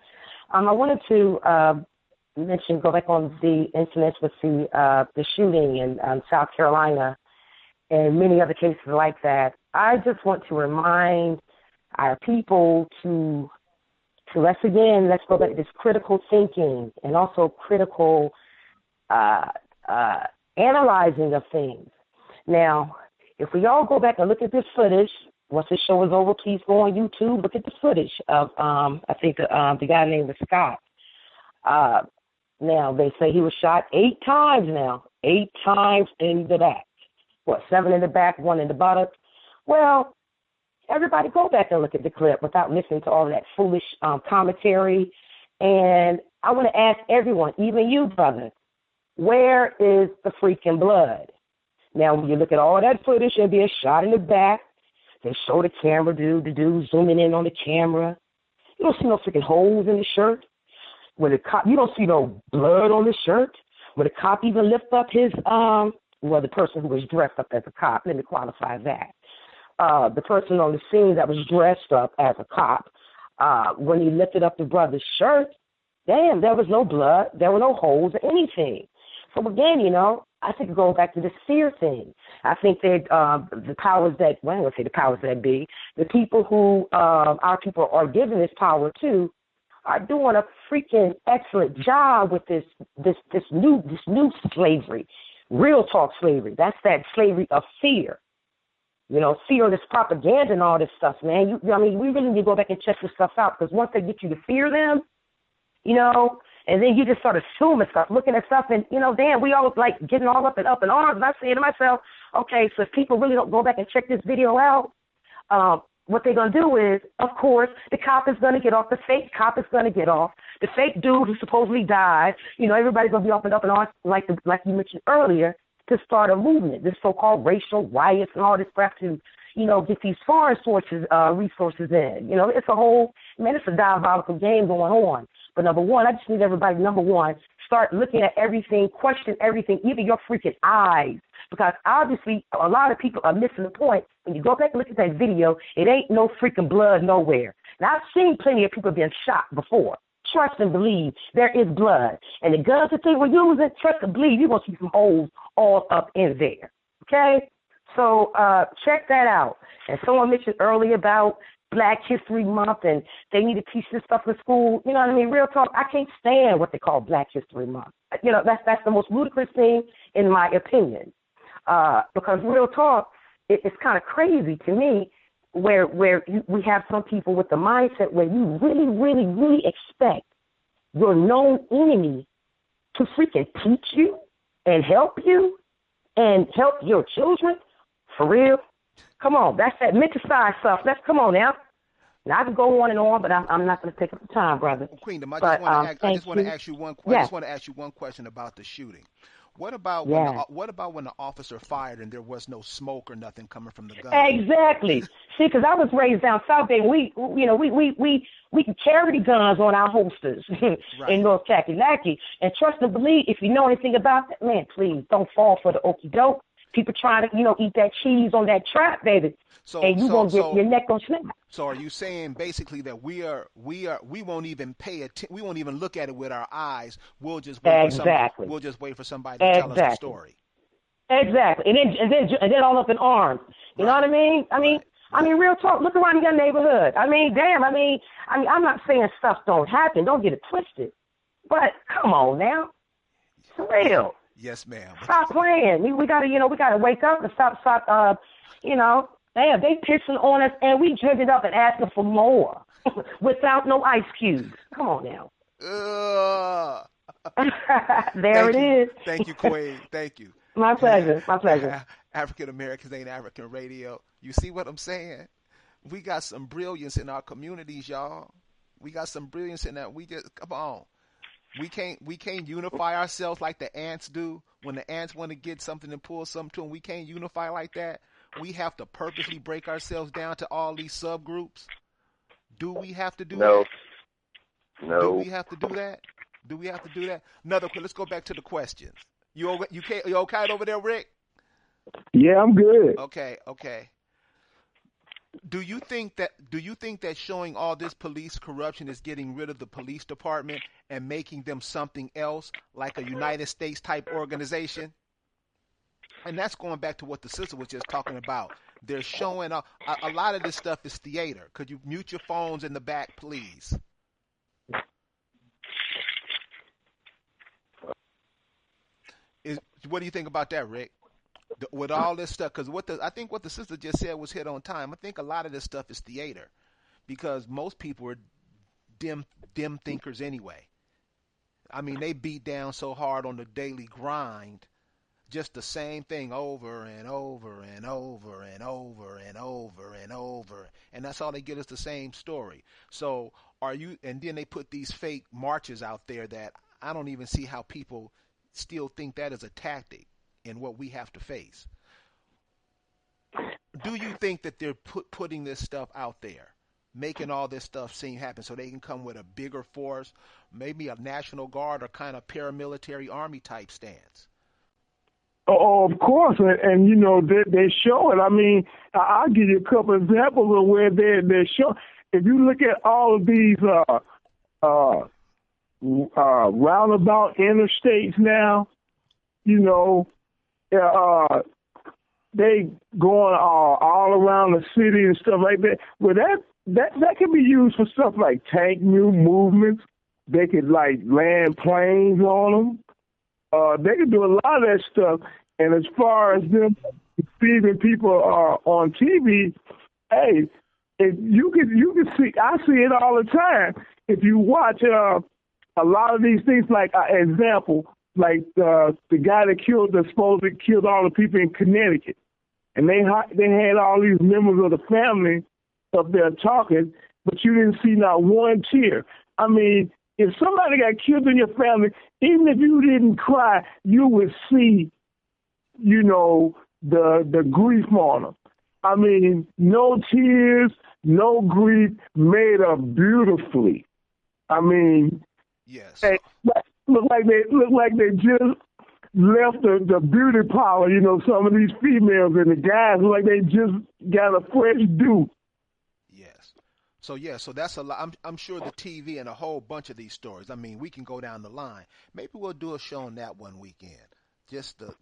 [SPEAKER 7] I wanted to go back on the incidents with the shooting in South Carolina and many other cases like that. I just want to remind our people to let's go back to this critical thinking and also critical analyzing of things. Now, if we all go back and look at this footage, once the show is over, please go on YouTube, look at the footage of, I think the guy named was Scott. Now, they say he was shot 8 times now, 8 times in the back. 7 in the back, 1 in the buttock? Well, everybody go back and look at the clip without listening to all of that foolish commentary. And I want to ask everyone, even you, brother, where is the freaking blood? Now, when you look at all that footage, there'll be a shot in the back. They show the camera dude, the dude zooming in on the camera. You don't see no freaking holes in the shirt. When the cop, you don't see no blood on the shirt. When the cop even lift up his, the person who was dressed up as a cop, let me qualify that. The person on the scene that was dressed up as a cop, when he lifted up the brother's shirt, damn, there was no blood. There were no holes or anything. So again, I think it goes back to this fear thing. I think that the powers that, well, I'm going to say the powers that be, the people who our people are giving this power to, are doing a freaking excellent job with this new slavery, real talk slavery. That's that slavery of fear. Fear of this propaganda and all this stuff, man. We really need to go back and check this stuff out, because once they get you to fear them, and then you just start assuming stuff, looking at stuff, and, damn, we all like getting all up in arms. And I say to myself, okay, so if people really don't go back and check this video out, what they're going to do is, of course, the cop is going to get off. The fake cop is going to get off. The fake dude who supposedly died, everybody's going to be up and arms, like you mentioned earlier, to start a movement, this so-called racial riots and all this crap to, get these foreign resources in. It's a diabolical game going on. But number one, I just need everybody, start looking at everything, question everything, even your freaking eyes. Because obviously a lot of people are missing the point. When you go back and look at that video, it ain't no freaking blood nowhere. Now, I've seen plenty of people being shot before. Trust and believe there is blood. And the guns that they were using, trust and believe, you're going to see some holes all up in there. Okay? So check that out. And someone mentioned earlier about Black History Month, and they need to teach this stuff in school. You know what I mean? Real talk, I can't stand what they call Black History Month. That's the most ludicrous thing in my opinion. Because real talk, it's kind of crazy to me where we have some people with the mindset where you really, really, really expect your known enemy to freaking teach you and help you and help your children. For real? Come on, that's that mental side stuff. Come on now. Now I can go on and on, but I'm not going to take up the time, brother.
[SPEAKER 3] Queendom, I just want to ask you one question about the shooting. What about when the officer fired and there was no smoke or nothing coming from the gun?
[SPEAKER 7] Exactly. See, because I was raised down south, and we can carry the guns on our holsters in North Kakalaki. And trust and believe, if you know anything about that, man, please don't fall for the okie doke. People trying to, eat that cheese on that trap, baby. And you gonna get your neck gonna snap.
[SPEAKER 3] So are you saying basically that we won't even we won't even look at it with our eyes. We'll just wait for somebody to tell us the story.
[SPEAKER 7] Exactly. And then all up in arms. You know what I mean? I mean, real talk. Look around your neighborhood. I mean, damn. I mean, I'm not saying stuff don't happen. Don't get it twisted. But come on now, it's real.
[SPEAKER 3] Yes, ma'am.
[SPEAKER 7] Stop playing. We gotta wake up and stop. Damn, they pissing on us, and we drinking up and asking for more without no ice cubes. Come on now. There it is.
[SPEAKER 3] Thank you, Quay. Thank you.
[SPEAKER 7] My pleasure. My pleasure.
[SPEAKER 3] African Americans ain't African radio. You see what I'm saying? We got some brilliance in our communities, y'all. We got some brilliance in that. We just come on. We can't unify ourselves like the ants do. When the ants want to get something and pull something to them, we can't unify like that. We have to purposely break ourselves down to all these subgroups. Do we have to do that?
[SPEAKER 5] No.
[SPEAKER 3] Do we have to do that? Do we have to do that? Let's go back to the questions. You okay over there, Rick?
[SPEAKER 4] Yeah, I'm good.
[SPEAKER 3] Okay. Do you think that showing all this police corruption is getting rid of the police department and making them something else, like a United States type organization? And that's going back to what the sister was just talking about. They're showing a lot of this stuff is theater. Could you mute your phones in the back, please? What do you think about that, Rick? With all this stuff, because I think what the sister just said was hit on time. I think a lot of this stuff is theater, because most people are dim thinkers anyway. I mean, they beat down so hard on the daily grind, just the same thing over and over and over and over and over and over, and that's all they get is the same story. So and then they put these fake marches out there that I don't even see how people still think that is a tactic in what we have to face. Do you think that they're putting this stuff out there, making all this stuff happen so they can come with a bigger force, maybe a National Guard or kind of paramilitary army type stance?
[SPEAKER 4] Oh, of course, and they show it. I mean, I'll give you a couple examples of where they show. If you look at all of these roundabout interstates now, they going all around the city and stuff like that. Well, that can be used for stuff like tank movements. They could like land planes on them. They could do a lot of that stuff. And as far as them deceiving people on TV, hey, if you can see, I see it all the time. If you watch a lot of these things, like example, like the guy that supposedly killed all the people in Connecticut, and they had all these members of the family up there talking, but you didn't see not one tear. I mean, if somebody got killed in your family, even if you didn't cry, you would see, the grief on them. I mean, no tears, no grief, made up beautifully. I mean,
[SPEAKER 3] yes.
[SPEAKER 4] Hey, look like they just left the beauty parlor. Some of these females and the guys look like they just got a fresh do.
[SPEAKER 3] Yes. So that's a lot. I'm sure the TV and a whole bunch of these stories. I mean, we can go down the line. Maybe we'll do a show on that one weekend. Just the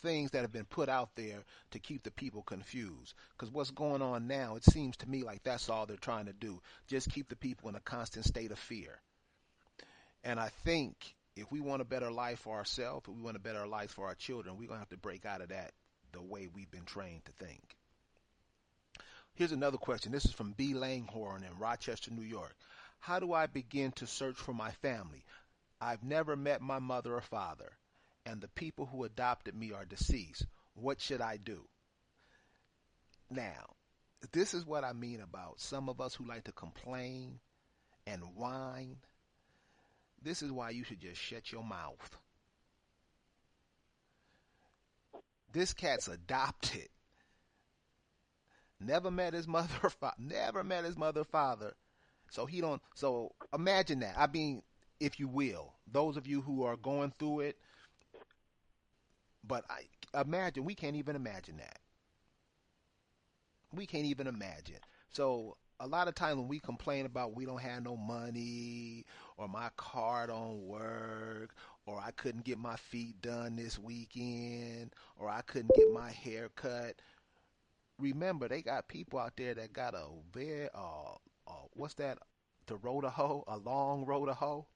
[SPEAKER 3] things that have been put out there to keep the people confused. Because what's going on now, it seems to me like that's all they're trying to do. Just keep the people in a constant state of fear. And I think if we want a better life for ourselves, if we want a better life for our children, we're going to have to break out of that the way we've been trained to think. Here's another question. This is from B. Langhorn in Rochester, New York. How do I begin to search for my family? I've never met my mother or father, and the people who adopted me are deceased. What should I do? Now, this is what I mean about some of us who like to complain and whine. This is why you should just shut your mouth. This cat's adopted. Never met his mother or father. Never met his mother or father. So imagine that. I mean, if you will, those of you who are going through it, But imagine, we can't even imagine that. We can't even imagine. So a lot of times when we complain about we don't have no money, or my car don't work, or I couldn't get my feet done this weekend, or I couldn't get my hair cut, remember they got people out there that got a very what's that? The road to hoe, a long road to hoe,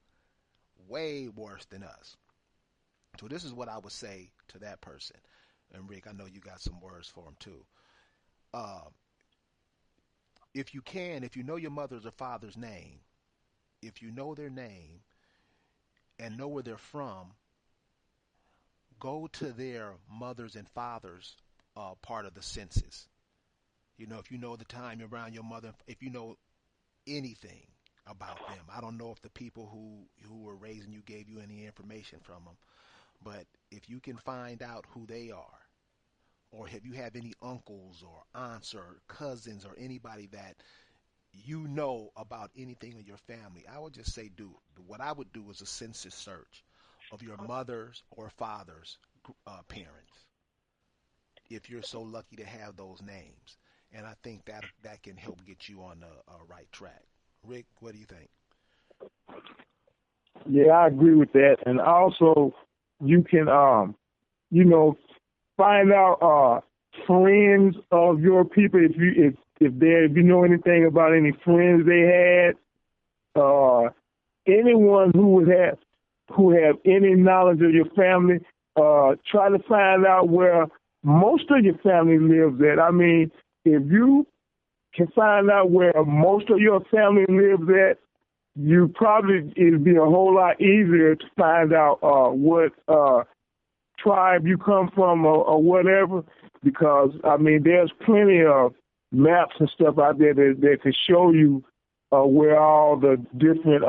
[SPEAKER 3] way worse than us. So this is what I would say to that person. And Rick, I know you got some words for him too. Uh, if you can, if you know your mother's or father's name, if you know their name and know where they're from, go to their mother's and father's part of the census. You know, if you know the time around your mother, if you know anything about them. I don't know if the people who were raising you gave you any information from them, but if you can find out who they are, or if you have any uncles or aunts or cousins or anybody that you know about anything in your family, I would just say do. What I would do is a census search of your mother's or father's parents, if you're so lucky to have those names. And I think that can help get you on the right track. Rick, what do you think?
[SPEAKER 4] Yeah, I agree with that. And also, you can, find out friends of your people if you know anything about any friends they had, anyone who have any knowledge of your family. Try to find out where most of your family lives at. I mean, if you can find out where most of your family lives at, it'd be a whole lot easier to find out what tribe you come from or whatever, because I mean there's plenty of maps and stuff out there that can show you where all the different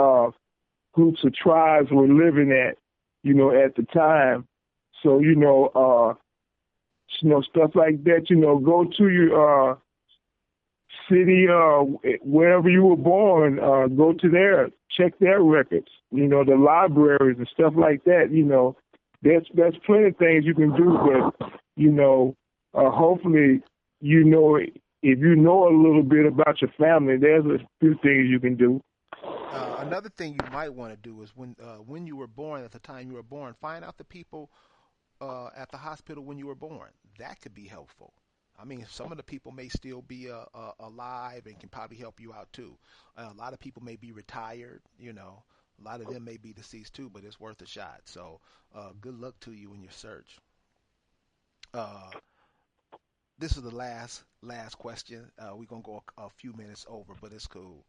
[SPEAKER 4] groups of tribes were living at, at the time. So stuff like that. Go to your city, wherever you were born, go to there, check their records, the libraries and stuff like that. There's plenty of things you can do, but, hopefully, if you know a little bit about your family, there's a few things you can do.
[SPEAKER 3] Another thing you might want to do is when you were born, at the time you were born, find out the people at the hospital when you were born. That could be helpful. I mean, some of the people may still be alive and can probably help you out too. A lot of people may be retired, A lot of them may be deceased too, but it's worth a shot. So good luck to you in your search. This is the last question. We're going to go a few minutes over, but it's cool.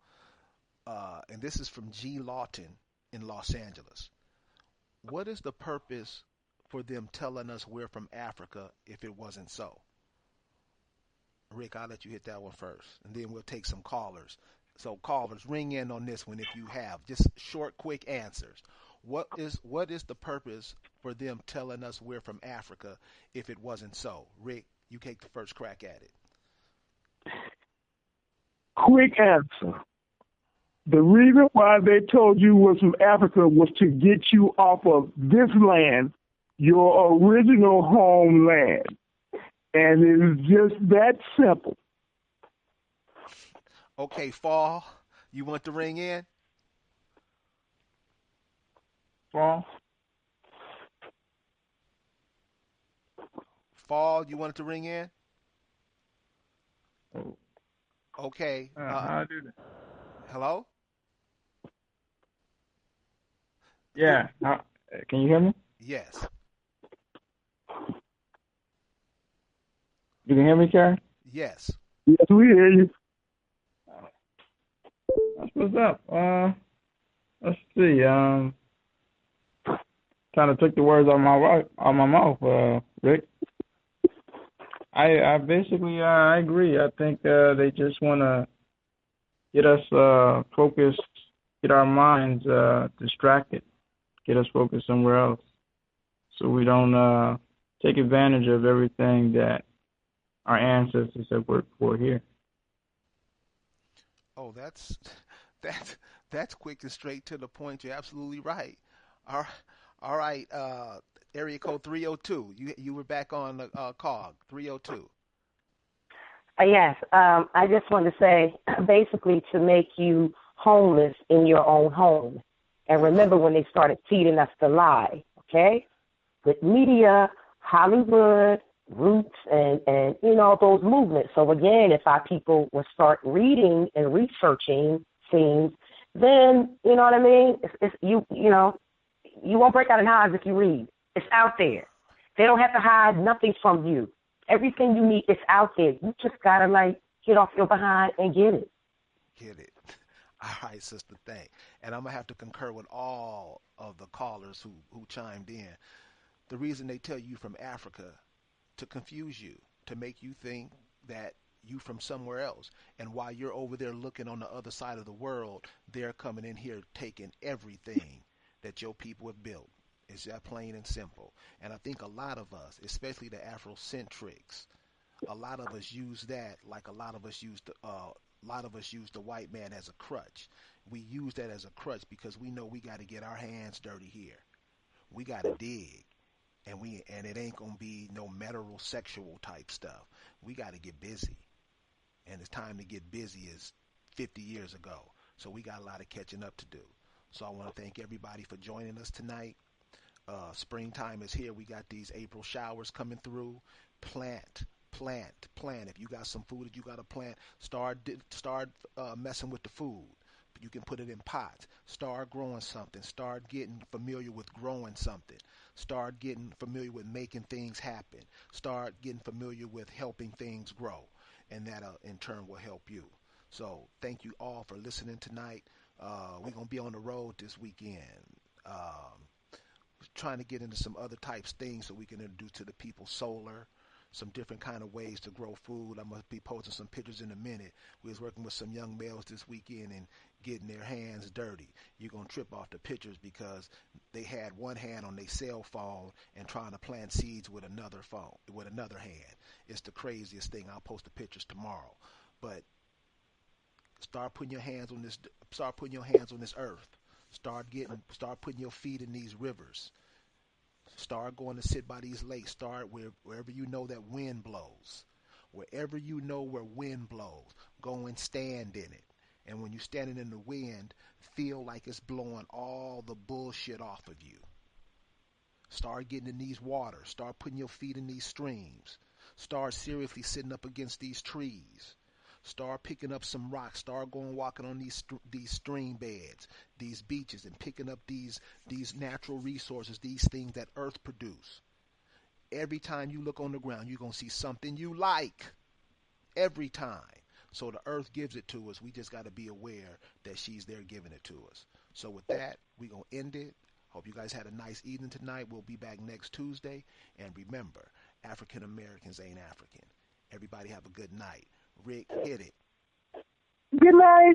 [SPEAKER 3] And this is from G. Lawton in Los Angeles. What is the purpose for them telling us we're from Africa if it wasn't so? Rick, I'll let you hit that one first, and then we'll take some callers. So callers, ring in on this one if you have. Just short, quick answers. What is the purpose for them telling us we're from Africa if it wasn't so? Rick, you take the first crack at it.
[SPEAKER 4] Quick answer. The reason why they told you was from Africa was to get you off of this land, your original homeland. And it is just that simple.
[SPEAKER 3] Okay, Fall, you want to ring in?
[SPEAKER 8] Fall,
[SPEAKER 3] you wanted to ring in? Okay.
[SPEAKER 8] how I do that?
[SPEAKER 3] Hello?
[SPEAKER 8] Yeah. Can you hear me?
[SPEAKER 3] Yes.
[SPEAKER 8] You can hear me, Karen?
[SPEAKER 3] Yes.
[SPEAKER 4] Yes, we hear you.
[SPEAKER 8] That's what's up. Let's see. Kind of took the words out my mouth, Rick. I basically I agree. I think they just want to get us focused, get our minds distracted, get us focused somewhere else, so we don't take advantage of everything that our ancestors have worked for here.
[SPEAKER 3] Oh, that's quick and straight to the point. You're absolutely right. All right. area code 302. You were back on the call 302.
[SPEAKER 7] Yes, I just wanted to say, basically, to make you homeless in your own home. And remember when they started feeding us the lie, okay? With media, Hollywood, Roots, and those movements. So again, if our people would start reading and researching things, then you know what I mean. You won't break out in hives if you read. It's out there. They don't have to hide nothing from you. Everything you need is out there. You just gotta get off your behind and get it.
[SPEAKER 3] Get it. All right, Sister Thank. And I'm gonna have to concur with all of the callers who chimed in. The reason they tell you from Africa to confuse you, to make you think that you from somewhere else. And while you're over there looking on the other side of the world, they're coming in here taking everything that your people have built. It's that plain and simple. And I think a lot of us, especially the Afrocentrics, a lot of us use that like a lot of us use the white man as a crutch. We use that as a crutch because we know we got to get our hands dirty here. We got to dig. And it ain't gonna be no metrosexual type stuff. We got to get busy, and it's time to get busy as 50 years ago. So we got a lot of catching up to do. So I want to thank everybody for joining us tonight. Springtime is here. We got these April showers coming through. Plant. If you got some food that you got to plant, start messing with the food. You can put it in pots. Start growing something. Start getting familiar with growing something. Start getting familiar with making things happen. Start getting familiar with helping things grow. And that in turn will help you. So thank you all for listening tonight. We're going to be on the road this weekend. Trying to get into some other types things so we can introduce to the people solar, some different kind of ways to grow food. I'm going to be posting some pictures in a minute. We was working with some young males this weekend and getting their hands dirty. You're going to trip off the pictures because they had one hand on their cell phone and trying to plant seeds with another hand. It's the craziest thing. I'll post the pictures tomorrow. But start putting your hands on this earth. Start putting your feet in these rivers. Start going to sit by these lakes. Start wherever you know that wind blows. Wherever you know where wind blows, go and stand in it. And when you're standing in the wind, feel like it's blowing all the bullshit off of you. Start getting in these waters. Start putting your feet in these streams. Start seriously sitting up against these trees. Start picking up some rocks. Start going walking on these stream beds, these beaches, and picking up these natural resources, these things that Earth produce. Every time you look on the ground, you're going to see something you like. Every time. So the Earth gives it to us. We just got to be aware that she's there giving it to us. So with that, we're going to end it. Hope you guys had a nice evening tonight. We'll be back next Tuesday. And remember, African Americans ain't African. Everybody have a good night. Rick, hit it.
[SPEAKER 4] Good night.